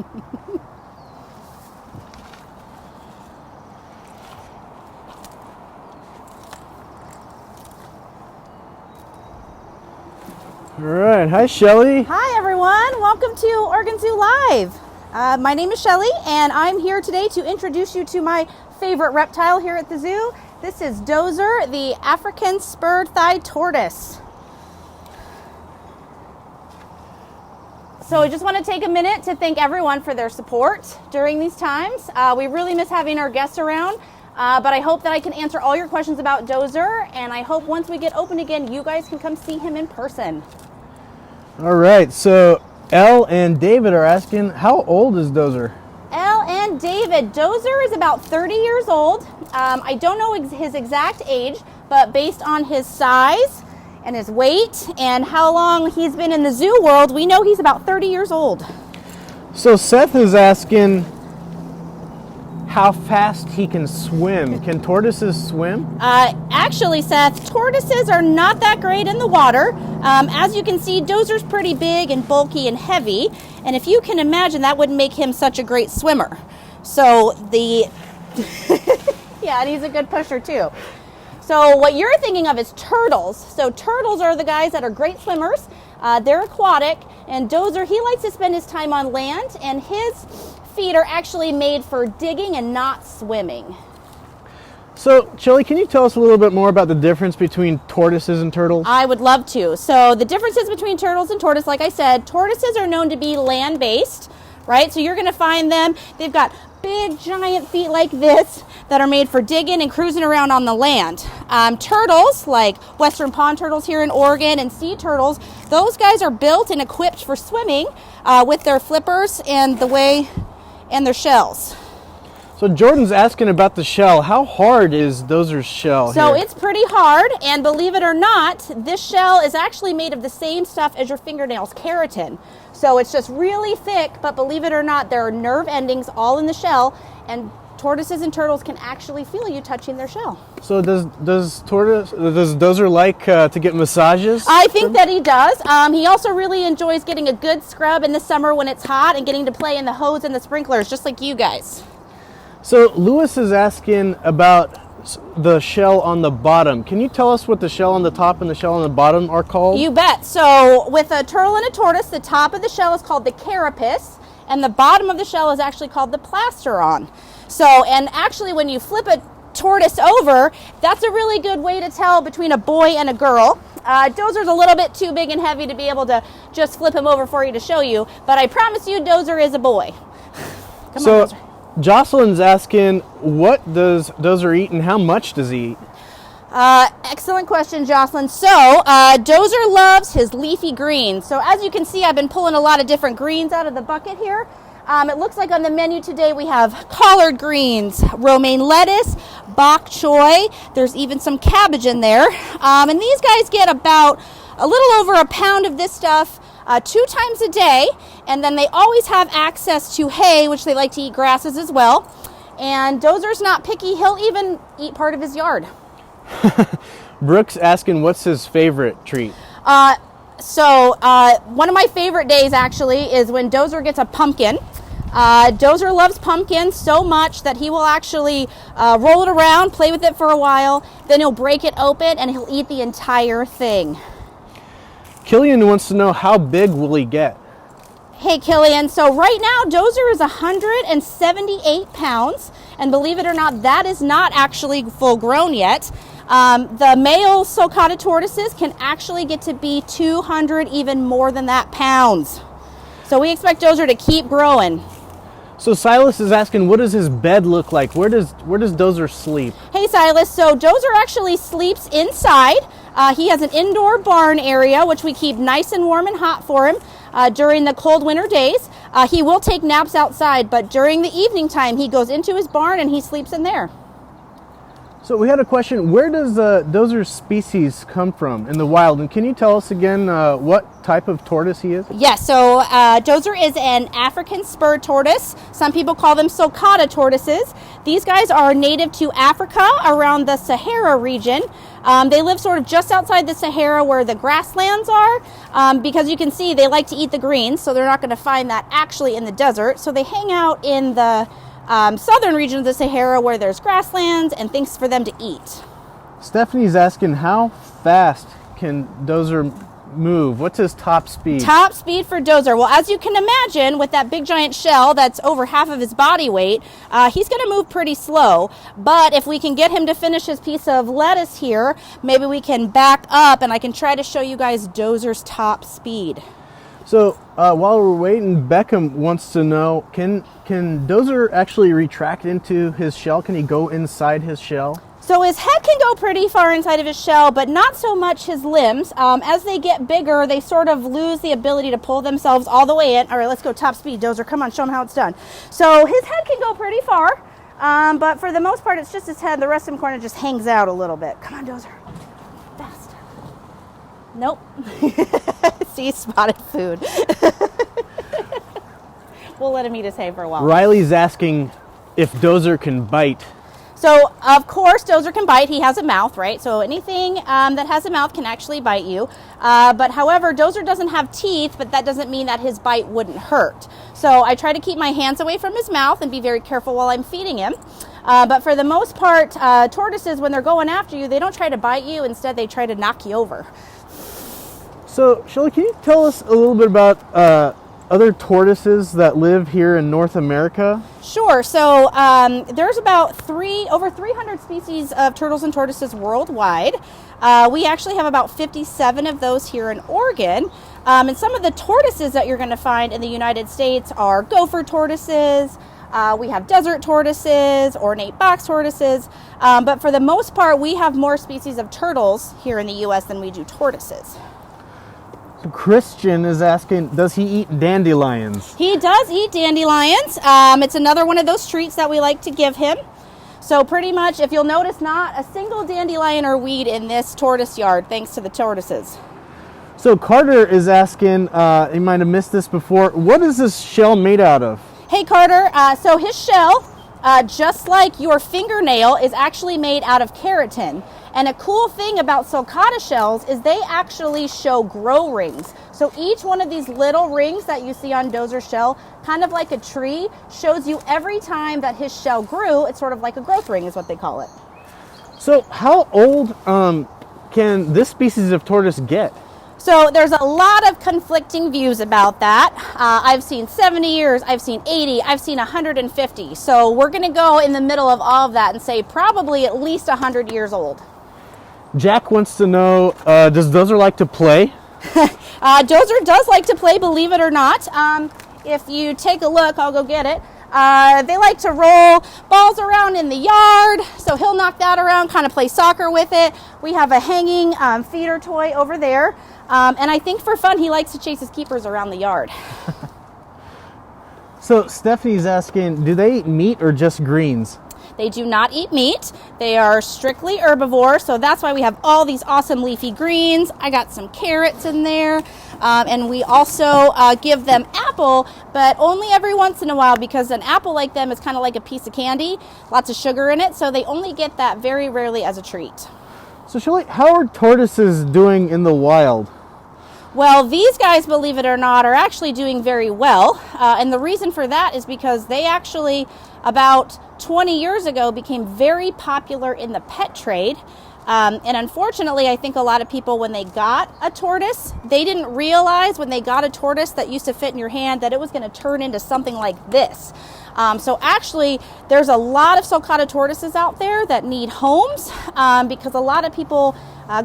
All right, hi Shelly. Hi everyone, welcome to Oregon Zoo Live. My name is Shelly and I'm here today to introduce you to my favorite reptile here at the zoo. This is Dozer, the African spurred-thighed tortoise. So I just want to take a minute to thank everyone for their support during these times. We really miss having our guests around, but I hope that I can answer all your questions about Dozer, and I hope once we get open again, you guys can come see him in person. All right, so Elle and David are asking, how old is Dozer? Elle and David, Dozer is about 30 years old. I don't know his exact age, but based on his size and his weight and how long he's been in the zoo world, we know he's about 30 years old. So Seth is asking how fast he can swim. Can tortoises swim? Actually, Seth, tortoises are not that great in the water. As you can see, Dozer's pretty big and bulky and heavy, and if you can imagine, that would make him such a great swimmer. So yeah, and he's a good pusher too. So what you're thinking of is turtles. So turtles are the guys that are great swimmers. They're aquatic, and Dozer, he likes to spend his time on land, and his feet are actually made for digging and not swimming. So, Shelly, can you tell us a little bit more about the difference between tortoises and turtles? I would love to. So the differences between turtles and tortoise, like I said, tortoises are known to be land-based, right? So you're going to find them, they've got big giant feet like this that are made for digging and cruising around on the land. Turtles, like western pond turtles here in Oregon and sea turtles, those guys are built and equipped for swimming with their flippers and their shells. So Jordan's asking about the shell. How hard is Dozer's shell So here? it's pretty hard, and believe it or not, this shell is actually made of the same stuff as your fingernails, keratin. So it's just really thick, but believe it or not, there are nerve endings all in the shell, and tortoises and turtles can actually feel you touching their shell. So does Dozer like to get massages? I think that he does. He also really enjoys getting a good scrub in the summer when it's hot and getting to play in the hose and the sprinklers, just like you guys. So Lewis is asking about the shell on the bottom. Can you tell us what the shell on the top and the shell on the bottom are called? You bet. So with a turtle and a tortoise, the top of the shell is called the carapace, and the bottom of the shell is actually called the plasteron. So, and actually when you flip a tortoise over, that's a really good way to tell between a boy and a girl. Dozer's a little bit too big and heavy to be able to just flip him over for you to show you, but I promise you Dozer is a boy. Come on, Dozer. Jocelyn's asking, what does Dozer eat and how much does he eat? Excellent question, Jocelyn. So, Dozer loves his leafy greens. So as you can see, I've been pulling a lot of different greens out of the bucket here. It looks like on the menu today we have collard greens, romaine lettuce, bok choy. There's even some cabbage in there. And these guys get about a little over a pound of this stuff 2 times a day, and then they always have access to hay, which they like to eat grasses as well. And Dozer's not picky. He'll even eat part of his yard. Brooks asking, what's his favorite treat? So one of my favorite days actually is when Dozer gets a pumpkin. Dozer loves pumpkins so much that he will actually roll it around, play with it for a while, then he'll break it open and he'll eat the entire thing. Killian wants to know, how big will he get? Hey Killian, so right now Dozer is 178 pounds, and believe it or not, that is not actually full grown yet. The male sulcata tortoises can actually get to be 200, even more than that, pounds. So we expect Dozer to keep growing. So Silas is asking, what does his bed look like? Where does Dozer sleep? Hey Silas, so Dozer actually sleeps inside. He has an indoor barn area, which we keep nice and warm and hot for him during the cold winter days. He will take naps outside, but during the evening time, he goes into his barn and he sleeps in there. So we had a question, where does Dozer species come from in the wild? And can you tell us again what type of tortoise he is? Yes, so Dozer is an African spurred tortoise. Some people call them sulcata tortoises. These guys are native to Africa around the Sahara region. They live sort of just outside the Sahara where the grasslands are, because you can see they like to eat the greens, so they're not going to find that actually in the desert. So they hang out in the southern region of the Sahara where there's grasslands and things for them to eat. Stephanie's asking, how fast can Dozer move? What's his top speed? Top speed for Dozer. Well, as you can imagine, with that big giant shell that's over half of his body weight, he's going to move pretty slow. But if we can get him to finish his piece of lettuce here, maybe we can back up and I can try to show you guys Dozer's top speed. So while we're waiting, Beckham wants to know, can Dozer actually retract into his shell? Can he go inside his shell? So his head can go pretty far inside of his shell, but not so much his limbs. As they get bigger, they sort of lose the ability to pull themselves all the way in. All right, let's go top speed, Dozer. Come on, show him how it's done. So his head can go pretty far, but for the most part, it's just his head. The rest of him kind of just hangs out a little bit. Come on, Dozer. Fast. Nope. See, spotted food. We'll let him eat his hay for a while. Riley's asking if Dozer can bite. So, of course, Dozer can bite. He has a mouth, right? So anything that has a mouth can actually bite you. But however, Dozer doesn't have teeth, but that doesn't mean that his bite wouldn't hurt. So I try to keep my hands away from his mouth and be very careful while I'm feeding him. But for the most part, tortoises, when they're going after you, they don't try to bite you. Instead, they try to knock you over. So, Shelley, can you tell us a little bit about other tortoises that live here in North America? Sure. So there's about over 300 species of turtles and tortoises worldwide. We actually have about 57 of those here in Oregon. And some of the tortoises that you're going to find in the United States are gopher tortoises. We have desert tortoises, ornate box tortoises. But for the most part, we have more species of turtles here in the U.S. than we do tortoises. Christian is asking, does he eat dandelions? He does eat dandelions. It's another one of those treats that we like to give him. So pretty much, if you'll notice, not a single dandelion or weed in this tortoise yard, thanks to the tortoises. So Carter is asking, he might have missed this before, what is this shell made out of? Hey Carter, so his shell, just like your fingernail, is actually made out of keratin. And a cool thing about sulcata shells is they actually show grow rings. So each one of these little rings that you see on Dozer's shell, kind of like a tree, shows you every time that his shell grew. It's sort of like a growth ring is what they call it. So how old can this species of tortoise get? So there's a lot of conflicting views about that. I've seen 70 years, I've seen 80, I've seen 150. So we're going to go in the middle of all of that and say probably at least 100 years old. Jack wants to know, does Dozer like to play? Dozer does like to play, believe it or not. If you take a look, I'll go get it. They like to roll balls around in the yard, so he'll knock that around, kind of play soccer with it. We have a hanging feeder toy over there, and I think for fun he likes to chase his keepers around the yard. So Stephanie's asking, do they eat meat or just greens? They do not eat meat. They are strictly herbivore, so that's why we have all these awesome leafy greens. I got some carrots in there, and we also give them apple, but only every once in a while, because an apple like them is kind of like a piece of candy, lots of sugar in it, so they only get that very rarely as a treat. So Shelley, how are tortoises doing in the wild? Well, these guys, believe it or not, are actually doing very well, and the reason for that is because they actually, about 20 years ago, became very popular in the pet trade. And unfortunately, I think a lot of people, when they got a tortoise, they didn't realize when they got a tortoise that used to fit in your hand that it was going to turn into something like this. So actually, there's a lot of sulcata tortoises out there that need homes because a lot of people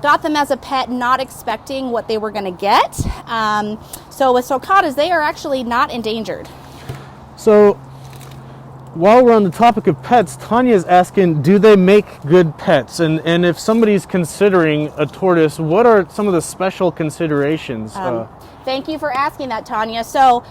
got them as a pet not expecting what they were going to get. So with sulcatas, they are actually not endangered. So while we're on the topic of pets, Tanya's asking, do they make good pets? And if somebody's considering a tortoise, what are some of the special considerations? Thank you for asking that, Tanya. So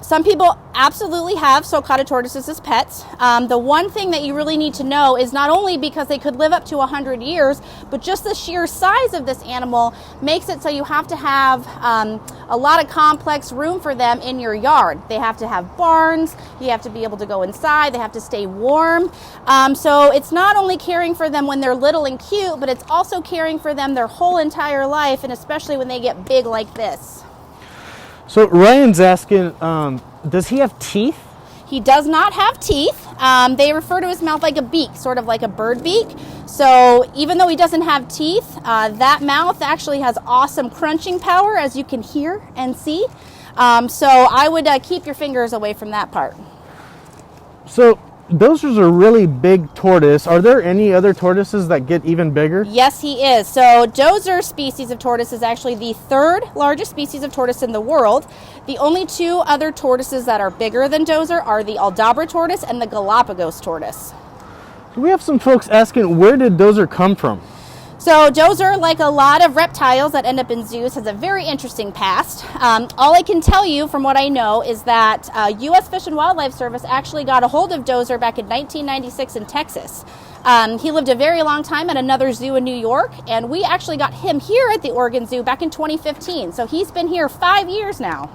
Some people absolutely have sulcata tortoises as pets. The one thing that you really need to know is not only because they could live up to 100 years, but just the sheer size of this animal makes it so you have to have a lot of complex room for them in your yard. They have to have barns, you have to be able to go inside, they have to stay warm. So it's not only caring for them when they're little and cute, but it's also caring for them their whole entire life, and especially when they get big like this. So Ryan's asking, does he have teeth? He does not have teeth. They refer to his mouth like a beak, sort of like a bird beak. So even though he doesn't have teeth, that mouth actually has awesome crunching power, as you can hear and see. So I would keep your fingers away from that part. So Dozer's a really big tortoise. Are there any other tortoises that get even bigger? Yes, he is. So Dozer species of tortoise is actually the third largest species of tortoise in the world. The only two other tortoises that are bigger than Dozer are the Aldabra tortoise and the Galapagos tortoise. We have some folks asking, where did Dozer come from? So Dozer, like a lot of reptiles that end up in zoos, has a very interesting past. All I can tell you from what I know is that U.S. Fish and Wildlife Service actually got a hold of Dozer back in 1996 in Texas. He lived a very long time at another zoo in New York, and we actually got him here at the Oregon Zoo back in 2015. So he's been here 5 years now.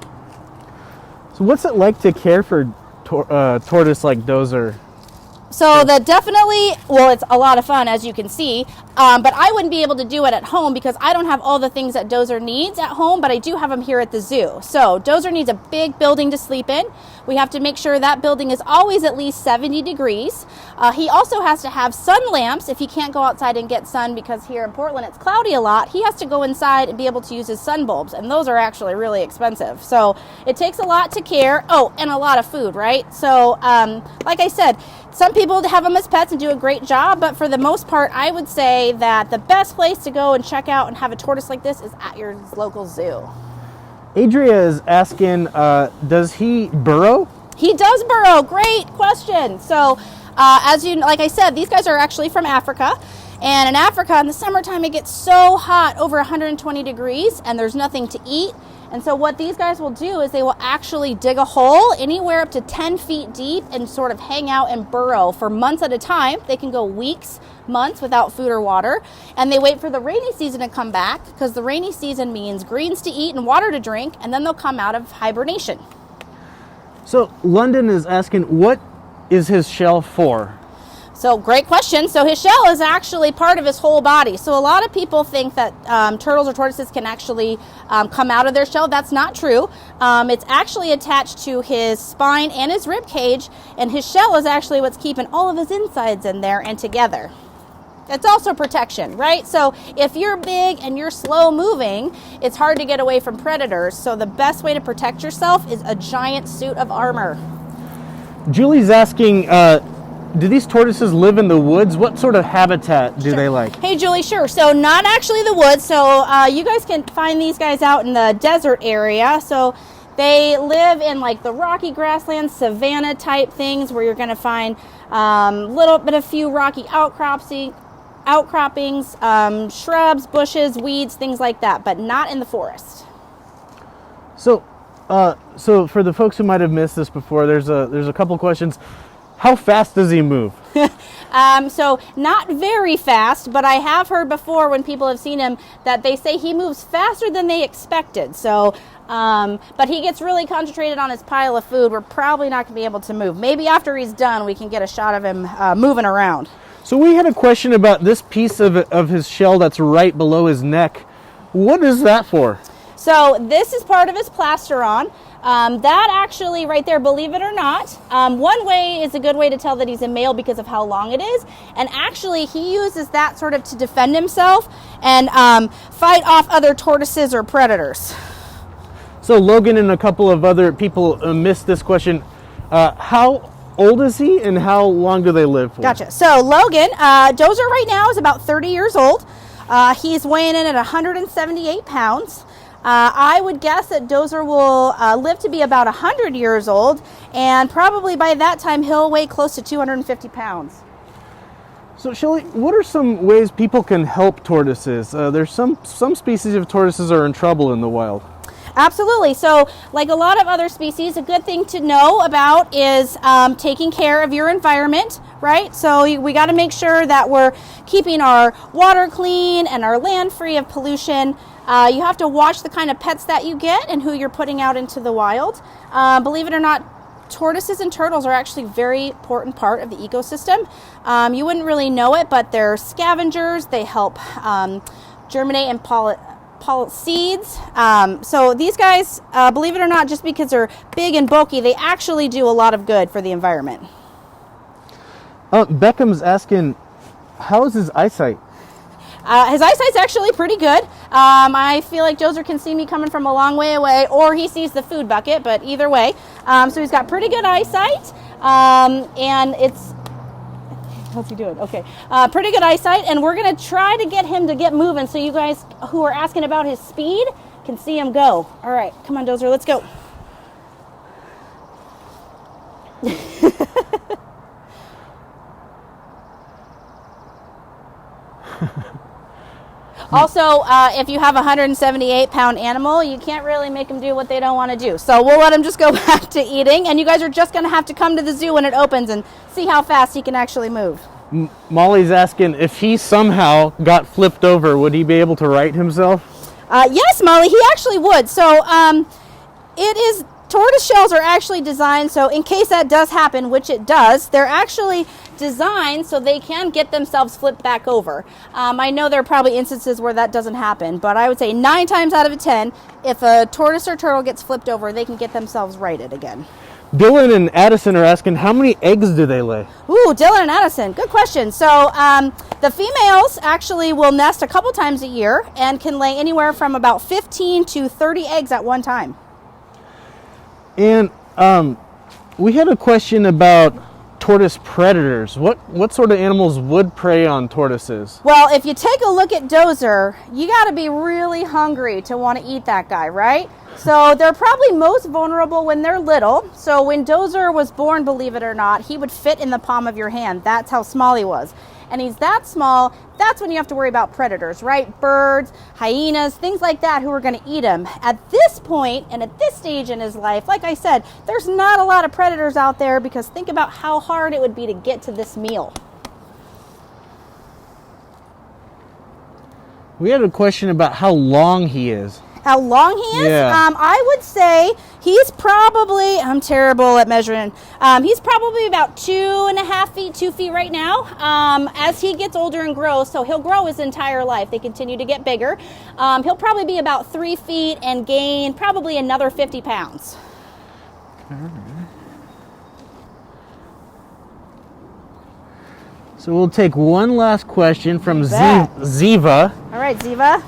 So what's it like to care for tortoise like Dozer? So that definitely, well, it's a lot of fun, as you can see, but I wouldn't be able to do it at home because I don't have all the things that Dozer needs at home, but I do have him here at the zoo. So Dozer needs a big building to sleep in. We have to make sure that building is always at least 70 degrees. He also has to have sun lamps if he can't go outside and get sun, because here in Portland it's cloudy a lot. He has to go inside and be able to use his sun bulbs, and those are actually really expensive. So it takes a lot to care. Oh, and a lot of food, right? So like I said, some people have them as pets and do a great job, but for the most part, I would say that the best place to go and check out and have a tortoise like this is at your local zoo. Adria is asking, does he burrow? He does burrow. Great question. So, like I said, these guys are actually from Africa. And in Africa, in the summertime, it gets so hot, over 120 degrees, and there's nothing to eat. And so what these guys will do is they will actually dig a hole anywhere up to 10 feet deep and sort of hang out and burrow for months at a time. They can go weeks, months without food or water. And they wait for the rainy season to come back, because the rainy season means greens to eat and water to drink, and then they'll come out of hibernation. So London is asking, what is his shell for? So great question. So his shell is actually part of his whole body. So a lot of people think that turtles or tortoises can actually come out of their shell. That's not true. It's actually attached to his spine and his rib cage, and his shell is actually what's keeping all of his insides in there and together. It's also protection, right? So if you're big and you're slow moving, it's hard to get away from predators. So the best way to protect yourself is a giant suit of armor. Julie's asking, do these tortoises live in the woods? What sort of habitat do they like? Hey, Julie, sure. So not actually the woods. So you guys can find these guys out in the desert area. So they live in like the rocky grasslands, savanna type things, where you're going to find a few rocky outcroppings, shrubs, bushes, weeds, things like that, but not in the forest. So for the folks who might have missed this before, there's a couple questions. How fast does he move? So not very fast, but I have heard before when people have seen him that they say he moves faster than they expected. So, but he gets really concentrated on his pile of food. We're probably not going to be able to move. Maybe after he's done, we can get a shot of him moving around. So we had a question about this piece of his shell that's right below his neck. What is that for? So this is part of his plasteron. That actually right there, believe it or not, one way is a good way to tell that he's a male because of how long it is. And actually he uses that sort of to defend himself and fight off other tortoises or predators. So Logan and a couple of other people missed this question. How old is he and how long do they live for? Gotcha. So Logan, Dozer right now is about 30 years old. He's weighing in at 178 pounds. I would guess that Dozer will live to be about 100 years old, and probably by that time he'll weigh close to 250 pounds. So Shelley, what are some ways people can help tortoises? There's some species of tortoises are in trouble in the wild. Absolutely. So like a lot of other species, a good thing to know about is taking care of your environment, right? So we got to make sure that we're keeping our water clean and our land free of pollution. You have to watch the kind of pets that you get and who you're putting out into the wild. Believe it or not, tortoises and turtles are actually a very important part of the ecosystem. You wouldn't really know it, but they're scavengers. They help germinate and pollinate seeds. So these guys, believe it or not, just because they're big and bulky, they actually do a lot of good for the environment. Beckham's asking, how is his eyesight? His eyesight's actually pretty good. I feel like Dozer can see me coming from a long way away, or he sees the food bucket, but either way. So he's got pretty good eyesight, and it's... What's he doing? Okay. Pretty good eyesight, and we're going to try to get him to get moving so you guys who are asking about his speed can see him go. All right. Come on, Dozer. Let's go. Also, if you have a 178-pound animal, you can't really make them do what they don't want to do. So we'll let him just go back to eating, and you guys are just going to have to come to the zoo when it opens and see how fast he can actually move. Molly's asking, if he somehow got flipped over, would he be able to right himself? Yes, Molly, he actually would. So tortoise shells are actually designed so in case that does happen, which it does, they're actually designed so they can get themselves flipped back over. I know there are probably instances where that doesn't happen, but I would say 9 times out of 10, if a tortoise or turtle gets flipped over, they can get themselves righted again. Dylan and Addison are asking, how many eggs do they lay? Ooh, Dylan and Addison, good question. So the females actually will nest a couple times a year and can lay anywhere from about 15 to 30 eggs at one time. And we had a question about tortoise predators. What sort of animals would prey on tortoises? Well, if you take a look at Dozer, you got to be really hungry to want to eat that guy, right? So they're probably most vulnerable when they're little. So when Dozer was born, believe it or not, he would fit in the palm of your hand. That's how small he was. And he's that small, that's when you have to worry about predators, right? Birds, hyenas, things like that who are going to eat him. At this point and at this stage in his life, like I said, there's not a lot of predators out there because think about how hard it would be to get to this meal. We had a question about how long he is. How long he is? Yeah. I would say he's probably, I'm terrible at measuring, he's probably about 2.5 feet, 2 feet right now. As he gets older and grows, so he'll grow his entire life. They continue to get bigger. He'll probably be about 3 feet and gain probably another 50 pounds. So we'll take one last question from bet. Ziva. All right, Ziva.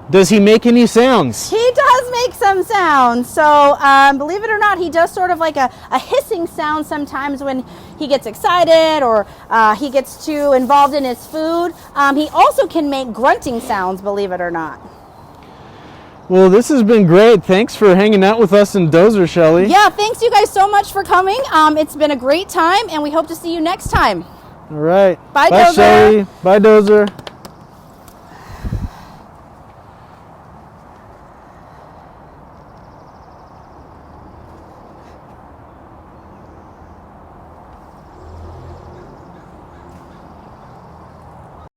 Does he make any sounds? He does make some sounds. So believe it or not, he does sort of like a hissing sound sometimes when he gets excited or he gets too involved in his food. He also can make grunting sounds, believe it or not. Well, this has been great. Thanks for hanging out with us in Dozer, Shelley. Yeah, thanks you guys so much for coming. It's been a great time, and we hope to see you next time. All right. Bye, Bye, Dozer. Shelley. Bye, Dozer.